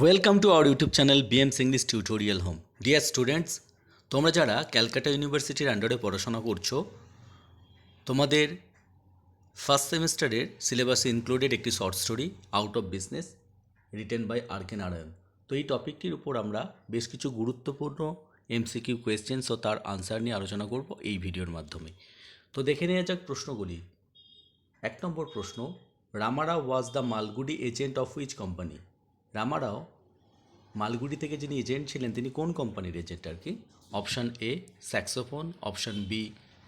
Welcome to our YouTube channel BMS English tutorial home. Dear students, তোমরা যারা ক্যালকাটা ইউনিভার্সিটির আন্ডারে পড়াশোনা করছো, তোমাদের ফার্স্ট সেমিস্টারের সিলেবাসে ইনক্লুডেড একটি short story out of business written by R K Narayan. তো এই টপিকটির উপর আমরা বেশ কিছু গুরুত্বপূর্ণ এমসিকিউ কোয়েশ্চেন্স ও তার আনসার নিয়ে আলোচনা করব এই ভিডিওর মাধ্যমে। তো দেখে নেওয়া যাক প্রশ্নগুলি। 1 নম্বর প্রশ্ন, Ramarao was the Malgudi agent of which company? Ramarao Malgudi থেকে যিনি এজেন্ট ছিলেন তিনি কোন কোম্পানির এজেন্ট আর কি? Option A saxophone, option B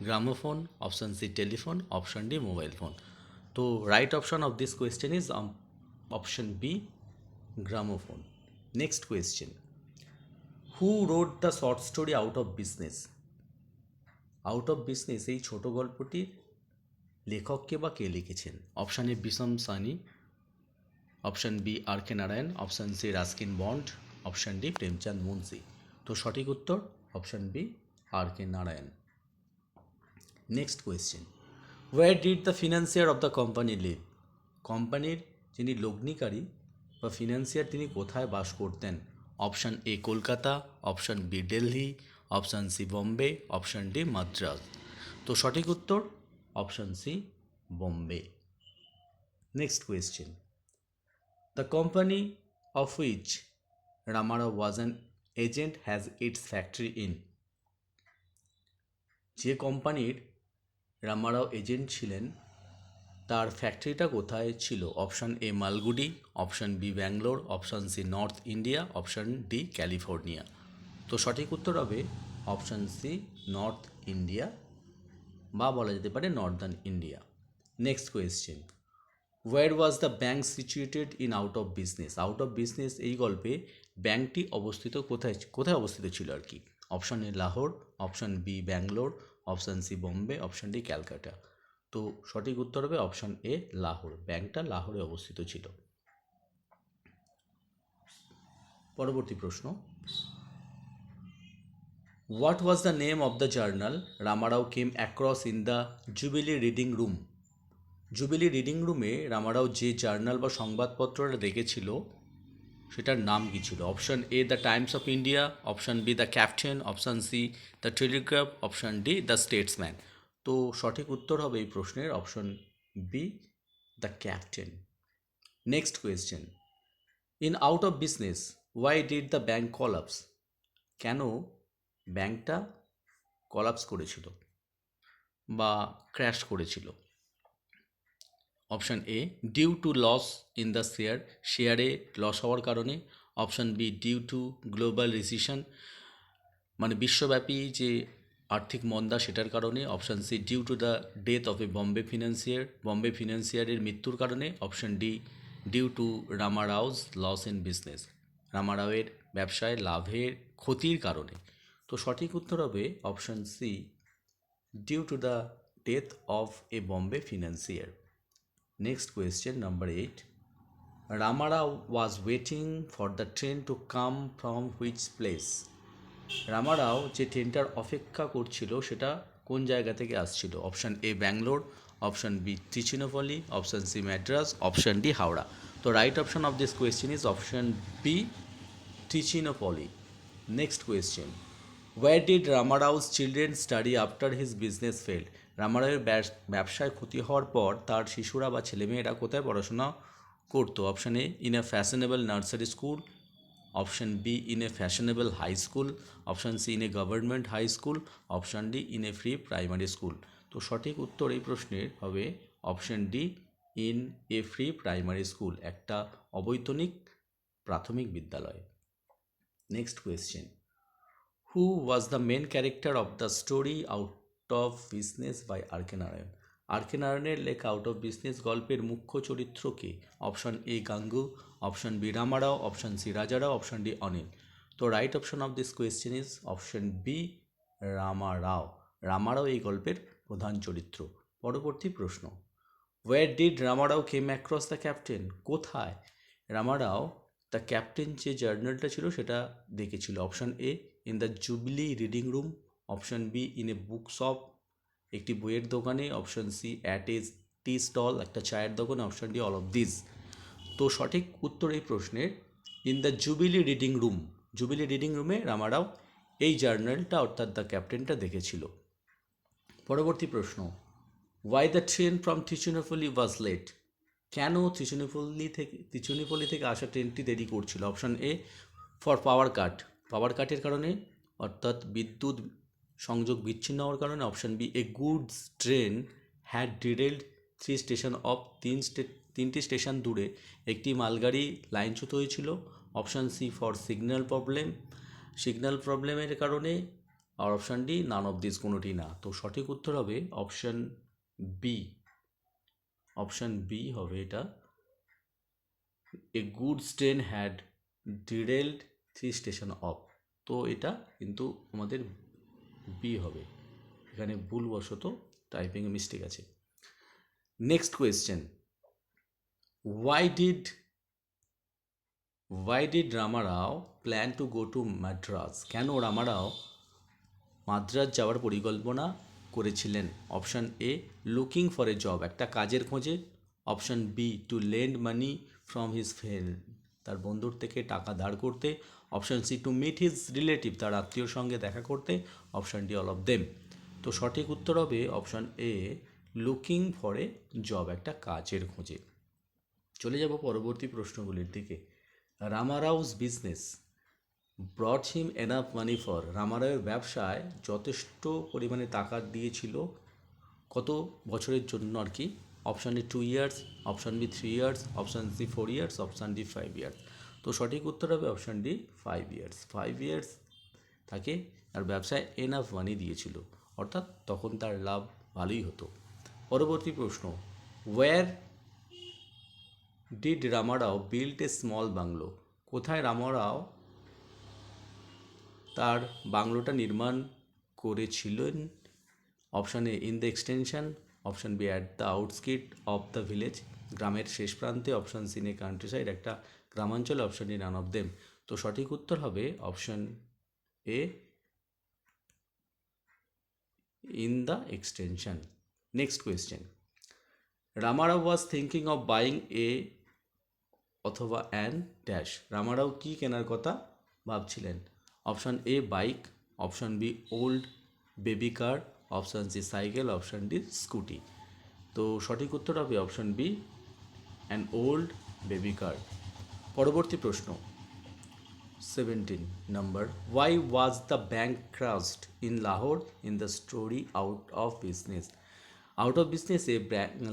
gramophone, option C telephone, option D mobile phone. তো right option of this question is option B gramophone. Next question, who wrote the short story out of business? Out of business এই ছোট গল্পটির লেখককে বা কে লিখেছেন? Option A Bhisham Sahni, option B R K Narayan, option C Ruskin Bond, option D Premchand Munshi. তো সঠিক উত্তর option B R K Narayan. Next question, where did the financier of the company live? কোম্পানির যিনি লগ্নিকারী বা ফিনান্সিয়ার তিনি কোথায় বাস করতেন? Option A Kolkata, option B Delhi, option C Bombay, option D Madras. তো সঠিক উত্তর option C Bombay. Next question, the company of which Ramarao was an agent has its factory in? যে কোম্পানির রামারাও এজেন্ট ছিলেন তার ফ্যাক্টরিটা কোথায় ছিল? Option A Malgudi, option B Bangalore, option C north India, option D California. তো সঠিক উত্তর হবে অপশান সি নর্থ ইন্ডিয়া, বা বলা যেতে পারে northern India. Next question, where was the bank situated in out of business? Out of business এই গল্পে ব্যাঙ্কটি অবস্থিত কোথায় কোথায় অবস্থিত ছিল আর কি? Option A Lahore, option B Bangalore, option C Bombay, option D Calcutta. তো সঠিক উত্তর হবে অপশান এ লাহোর। ব্যাঙ্কটা লাহোরে অবস্থিত ছিল। পরবর্তী প্রশ্ন, what was the name of the journal Ramarao came across in the Jubilee reading room? Jubilee reading রুমে রামারাও যে জার্নাল বা সংবাদপত্রটা দেখেছিল সেটার নাম কী ছিল? Option A the Times of India, option B the Captain, option C the Telegraph, option D the Statesman. তো সঠিক উত্তর হবে এই প্রশ্নের option B the Captain. Next question, in out of business why did the bank collapse? কেন ব্যাঙ্কটা collapse করেছিল বা ক্র্যাশ করেছিল? Option A due to loss in the শেয়ারে লস হওয়ার কারণে, option B due to global recession মানে বিশ্বব্যাপী যে আর্থিক মন্দা সেটার কারণে, option C due to the death of a Bombay ফিনান্সিয়ারের মৃত্যুর কারণে, option D due to Ramarao's loss in business রামারাওয়ের ব্যবসায় লাভের ক্ষতির কারণে। তো সঠিক উত্তর হবে option C due to the death of a Bombay financier. Next question, number 8. Ramarao was waiting for the train to come from which place? Ramarao যে ট্রেনটার অপেক্ষা করছিল সেটা কোন জায়গা থেকে আসছিল? Option A Bangalore, option B Trichinopoly, option C Madras, option D Howrah. তো right option of this question is option B Trichinopoly. Next question, where did Ramarao's children study after his business failed? রামারাওয়ের ব্যবসায় ক্ষতি হওয়ার পর তার শিশুরা বা ছেলেমেয়েরা কোথায় পড়াশোনা করতো? Option A in a fashionable nursery school, option B in a fashionable high school, option C in a government high school, option D in a free primary school. তো সঠিক উত্তর এই প্রশ্নের হবে option D in a free primary school, একটা অবৈতনিক প্রাথমিক বিদ্যালয়। Next question, who was the main character of the story out of business by R K Narayan? R K নারায়ণের লেখা আউট অফ বিজনেস গল্পের মুখ্য চরিত্র কে? Option A Gangu, option B Ramarao, option C Rajarao, option D Anil. তো right option of this question is option B Ramarao. Ramarao এই গল্পের প্রধান চরিত্র। পরবর্তী প্রশ্ন, where did Ramarao came across the Captain? কোথায় রামারাও দ্য ক্যাপ্টেন যে জার্নালটা ছিল সেটা দেখেছিল? Option A in the Jubilee reading room, option B in a book shop একটি বইয়ের দোকানে, option C at a tea stall একটা চায়ের দোকানে, option D all of this. তো সঠিক উত্তর এই প্রশ্নের in the Jubilee reading room, jubilee reading রুমে রামারাও এই জার্নালটা অর্থাৎ দ্য ক্যাপ্টেনটা দেখেছিল। পরবর্তী প্রশ্ন, why the train from Tiruchirappalli was late, কেন তিরুচিরাপল্লি থেকে আসা ট্রেনটি দেরি করছিল? অপশান এ ফর পাওয়ার কাট, পাওয়ার কাটের কারণে অর্থাৎ বিদ্যুৎ সংযোগ বিচ্ছিন্ন হওয়ার কারণে। Option B a goods train had derailed 3 station off, তিনটি স্টেশন দূরে একটি মালগাড়ি লাইনচ্যুত হয়েছিল। অপশান সি ফর সিগন্যাল প্রবলেমের কারণে। আর option D none of this, কোনোটি না। তো সঠিক উত্তর হবে অপশান বি, অপশান বি হবে এটা, a goods train had derailed 3 station off. তো এটা কিন্তু আমাদের বি হবে, এখানে ভুলবশত টাইপিংয়ে মিস্টেক আছে। Next question, why did Ramarao plan to go to Madras, কেন রামারাও মাদ্রাজ যাওয়ার পরিকল্পনা করেছিলেন? Option A looking for a job, একটা কাজের খোঁজে। Option B to lend money from his friend, তার বন্ধুর থেকে টাকা ধার করতে। Option C to meet his relative, তার আত্মীয়র সঙ্গে দেখা করতে। Option D all of them. তো সঠিক উত্তর হবে option A looking for a job, একটা কাজের খোঁজে। চলে যাব পরবর্তী প্রশ্নগুলির দিকে। Ramarao's business brought him enough money for, রামারাওয়ের ব্যবসায় যথেষ্ট পরিমাণে টাকা দিয়েছিল কত বছরের জন্য আর কি? Option A 2 years, option B 3 years, option C 4 years, option D 5 years. তো সঠিক উত্তর হবে অপশান ডি 5 ইয়ার্স। 5 ইয়ার্স তাকে আর ব্যবসায় এনাফ মানি দিয়েছিল, অর্থাৎ তখন তার লাভ ভালোই হতো। পরবর্তী প্রশ্ন, where did Ramarao build a small bungalow, কোথায় রামারাও তার বাংলোটা নির্মাণ করেছিলেন? Option A in the extension, option B at the outskirt of the village, গ্রামের শেষ প্রান্তে। Option C near countryside, একটা গ্রামাঞ্চলে। Option D none of them. তো সঠিক উত্তর হবে option A in the extension. Next question, Ramarao was thinking of buying a অথবা অ্যান ড্যাশ, রামারাও কি কেনার কথা ভাবছিলেন? Option A bike, option B old baby car, option C cycle, option D Scooty. তো সঠিক উত্তর হবে option B an old baby car. পরবর্তী প্রশ্ন 17 number, why was the bank crashed in Lahore in the story out of business, out of বিজনেসে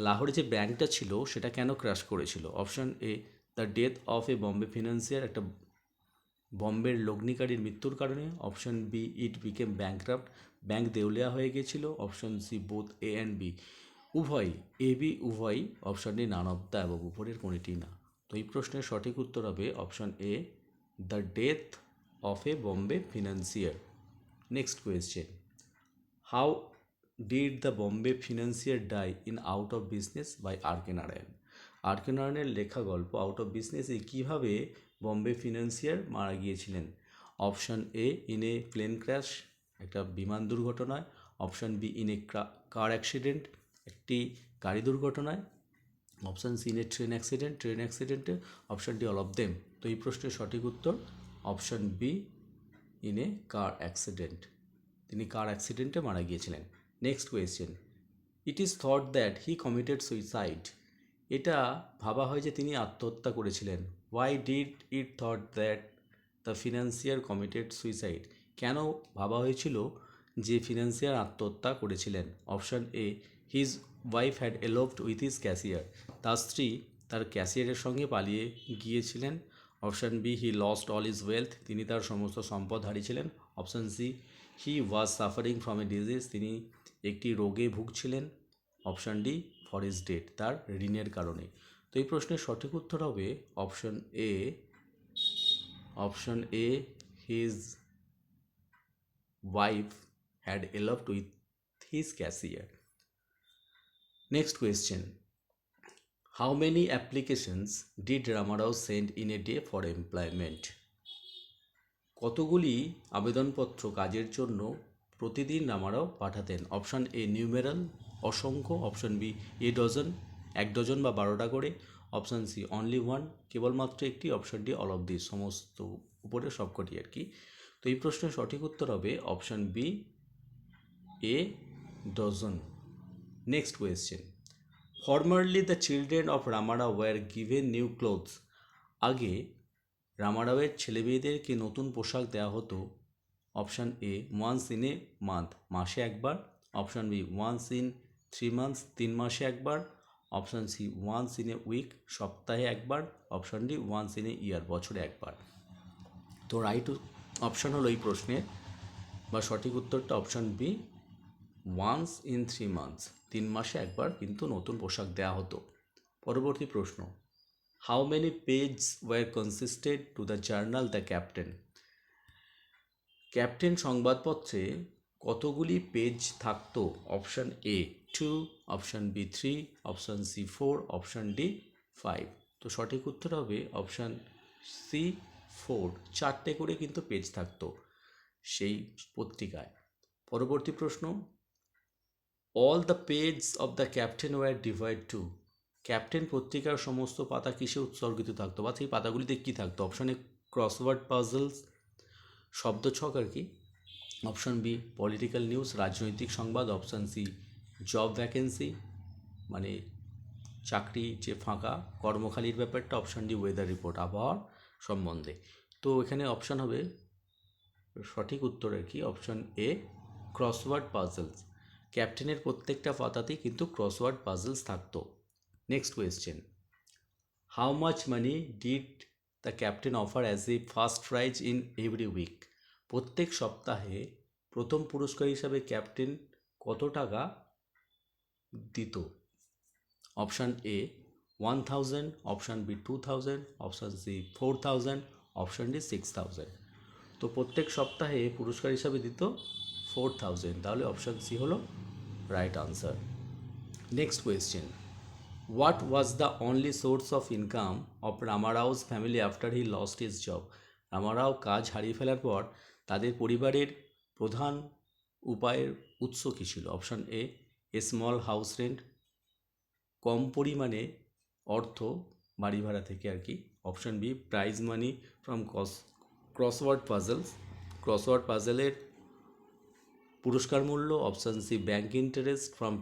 লাহোরে যে ব্যাঙ্কটা ছিল সেটা কেন ক্রাশ করেছিল? Option A the death of a Bombay financier, একটা বম্বের লগ্নিকারীর মৃত্যুর কারণে। Option B it became bankrupt, bank দেউলিয়া হয়ে গেছিল। Option C both A and B, উভয়, এ বি উভয়। Option D none of the above, উপরের কোনটি না। তো এই প্রশ্নের সঠিক উত্তর হবে option A the death of a Bombay financier. Next question, how did the Bombay financier die in out of business by R K Narayan, R K নারায়ণের লেখা গল্প আউট অফ বিজনেসে কীভাবে বম্বে ফিনান্সিয়ার মারা গিয়েছিলেন? Option A in a plane crash, একটা বিমান দুর্ঘটনায়। Option B in a car accident, একটি গাড়ি দুর্ঘটনায়। Option C in a train অ্যাক্সিডেন্টে। Option D all of them. তো এই প্রশ্নের সঠিক উত্তর option B in a car accident, তিনি কার অ্যাক্সিডেন্টে মারা গিয়েছিলেন। Next question, it is thought that he committed suicide, এটা ভাবা হয় যে তিনি আত্মহত্যা করেছিলেন। Why did it thought that the financier committed suicide, কেন ভাবা হয়েছিল যে ফিনান্সিয়ার আত্মহত্যা করেছিলেন? Option A his wife had eloped with his cashier, তার স্ত্রী তার ক্যাশিয়ারের সঙ্গে পালিয়ে গিয়েছিলেন। Option B he lost all is wealth, তিনি তার সমস্ত সম্পদ হারিয়েছিলেন। Option C he was suffering from a disease, তিনি একটি রোগে ভুগছিলেন। Option D for his debt, তার ঋণের কারণে। তো এই প্রশ্নের সঠিক উত্তর হবে option A his wife had এলভড with his cashier. Next question, how many applications did Ramarao send in a day for employment, কতগুলি আবেদনপত্র কাজের জন্য প্রতিদিন রামারাও পাঠাতেন? অপশান এ নিউমেরাল, অসংখ্য। Option B a dozen, 1 dozen বা 12টা করে। অপশান সি অনলি ওয়ান, কেবলমাত্র একটি, option D all of this, সমস্ত উপরে সবকটি আর কি। তো এই প্রশ্নের সঠিক উত্তর হবে option B a dozen. Next question, formerly the children of Ramarao were given new clothes. আগে রামারাওয়ের ছেলেমেয়েদেরকে নতুন পোশাক দেওয়া হতো। Option A once in a month, মাসে একবার। Option B once in 3 months, 3 মাসে একবার। Option C once in a week, সপ্তাহে একবার। Option D once in a year, বছরে একবার। তো রাইট অপশান হলো এই প্রশ্নের বা সঠিক উত্তরটা option B once in 3 months, 3 মাসে একবার কিন্তু নতুন পোশাক দেওয়া হতো। পরবর্তী প্রশ্ন, how many page were consisted to the journal the Captain. Captain সংবাদপত্রে কতগুলি পেজ থাকতো? Option A 2, option B 3, option C 4, option D 5। তো সঠিক উত্তর হবে অপশান সি 4, 4টে করে কিন্তু পেজ থাকতো সেই পত্রিকায়। পরবর্তী প্রশ্ন, all the page of the Captain were divide to. Captain পত্রিকার সমস্ত পাতা কিসে উৎসর্গিত থাকতো বা সেই পাতাগুলিতে কী থাকতো? অপশান এ ক্রসওয়ার্ড পাজলস, শব্দছক আর কি। অপশান বি পলিটিক্যাল নিউজ, রাজনৈতিক সংবাদ। অপশান সি জব ভ্যাকেন্সি, মানে চাকরি যে ফাঁকা কর্মখালির ব্যাপারটা। অপশান ডি ওয়েদার রিপোর্ট, আবহাওয়ার সম্বন্ধে। তো এখানে অপশান হবে সঠিক উত্তর আর কি অপশান এ ক্রসওয়ার্ড পাজলস। ক্যাপ্টেনের প্রত্যেকটা পাতাতেই কিন্তু ক্রসওয়ার্ড পাজলস থাকতো। Next question, how much money did the Captain offer as a first prize in every week. প্রত্যেক সপ্তাহে প্রথম পুরস্কার হিসাবে ক্যাপ্টেন কত টাকা দিত? Option A 1000, option B 2000, option C 4000, option D 6000। তো প্রত্যেক সপ্তাহে পুরস্কার হিসাবে দিত 4000, তাহলে অপশান সি হলো right answer. Next question, what was the only source of income of Ramarao's family after he lost his job. Ramarao কাজ হারিয়ে ফেলার পর তাদের পরিবারের প্রধান উপায়ের উৎস কী ছিল? Option A small house rent, কম পরিমাণে অর্থ বাড়ি ভাড়া থেকে আর কি। Option B prize money from crossword puzzles, crossword পাজলের পুরস্কার মূল্য। Option C bank interest from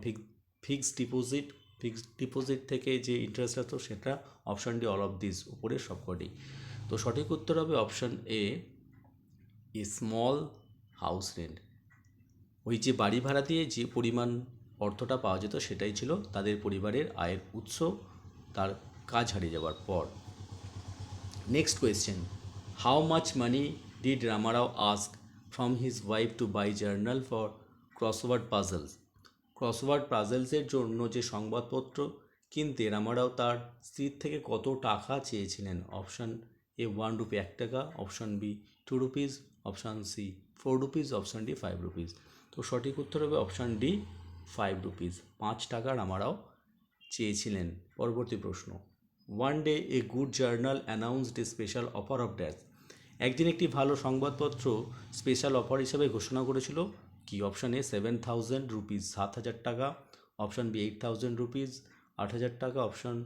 fixed deposit, fixed deposit থেকে যে ইন্টারেস্ট আসতো সেটা। Option D all of this, উপরের সবকটি। তো সঠিক উত্তর হবে option A small house rent. ওই যে বাড়ি ভাড়া দিয়ে যে পরিমাণ অর্থটা পাওয়া যেত সেটাই ছিল তাদের পরিবারের আয়ের উৎস তার কাজ হারিয়ে যাওয়ার পর। Next question, how much money did Ramarao ask from his wife to buy journal for crossword puzzles. Crossword পাজলসের জন্য যে সংবাদপত্র কিনতে রামারাও তার স্ত্রীর থেকে কত টাকা চেয়েছিলেন? অপশান এ 1 রুপি, 1 টাকা। Option B 2 rupees, option C 4 rupees, option D 5 rupees. তো সঠিক উত্তর হবে অপশান ডি 5 রুপিস, 5 টাকা রামারাও চেয়েছিলেন। পরবর্তী প্রশ্ন, one day a good journal announced a special offer of dash. একদিন একটি ভালো সংবাদপত্র স্পেশাল অফার হিসাবে ঘোষণা করেছিল কি? অপশান এ 7000 রুপিস, 7000 টাকা। অপশান বি 8000 রুপিস, 8000 টাকা। Option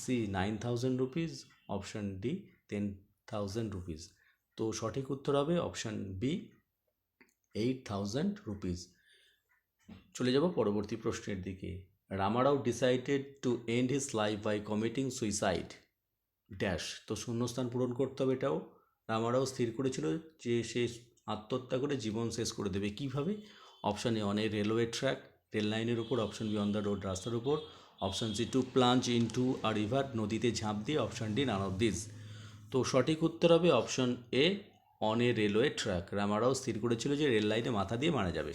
C 9000 rupees, option D 10000 rupees. তো সঠিক উত্তর হবে অপশান বি 8000 রুপিস। চলে যাব পরবর্তী প্রশ্নের দিকে। Ramarao decided to end his life by committing suicide dash. তো শূন্যস্থান পূরণ করতে হবে। এটাও রামারাও স্থির করেছিল যে সে আত্মহত্যা করে জীবন শেষ করে দেবে। কীভাবে? Option A on a railway track, rail লাইনের উপর। Option B on the road, রাস্তার উপর। Option C to plunge into a river, নদীতে ঝাঁপ দিয়ে। Option D none of this. তো সঠিক উত্তর হবে option A on a railway track. Ramarao স্থির করেছিল যে রেল লাইনে মাথা দিয়ে মারা যাবে।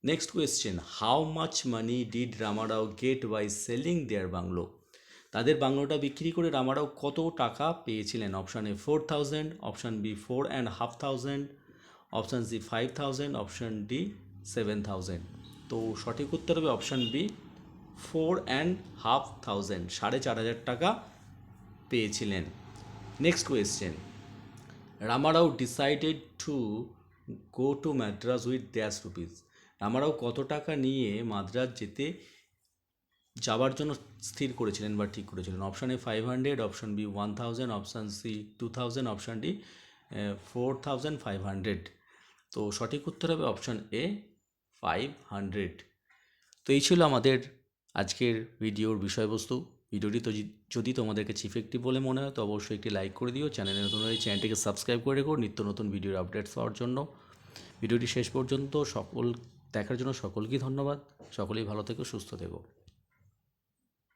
Next question, how much money did Ramarao get by selling their bungalow. তাদের বাংলোটা বিক্রি করে রামারাও কত টাকা পেয়েছিলেন? Option A 4000, option B 4500, option C 5000, option D 7000। তো সঠিক উত্তর হবে অপশান বি 4500, 4500 টাকা পেয়েছিলেন। Next question, Ramarao decided two go to Madras with dash rupees. Ramarao কত টাকা নিয়ে মাদ্রাজ যেতে যাওয়ার জন্য স্থির করেছিলেন বা ঠিক করেছিলেন? Option A 500, option B 1000, option C 2000, option D 4500। তো সঠিক উত্তর হবে অপশান এ 500। তো এই ছিল আমাদের আজকের ভিডিওর বিষয়বস্তু। ভিডিওটি তো যদি তোমাদের কাছে ইফেক্টিভ বলে মনে হয় তো অবশ্যই একটি লাইক করে দিও। চ্যানেলে নতুন হলে চ্যানেলটিকে সাবস্ক্রাইব করে রেখো নিত্য নতুন ভিডিওর আপডেটস পাওয়ার জন্য। ভিডিওটি শেষ পর্যন্ত দেখার জন্য সকলকেই ধন্যবাদ। সকলেই ভালো থেকো, সুস্থ থেকো।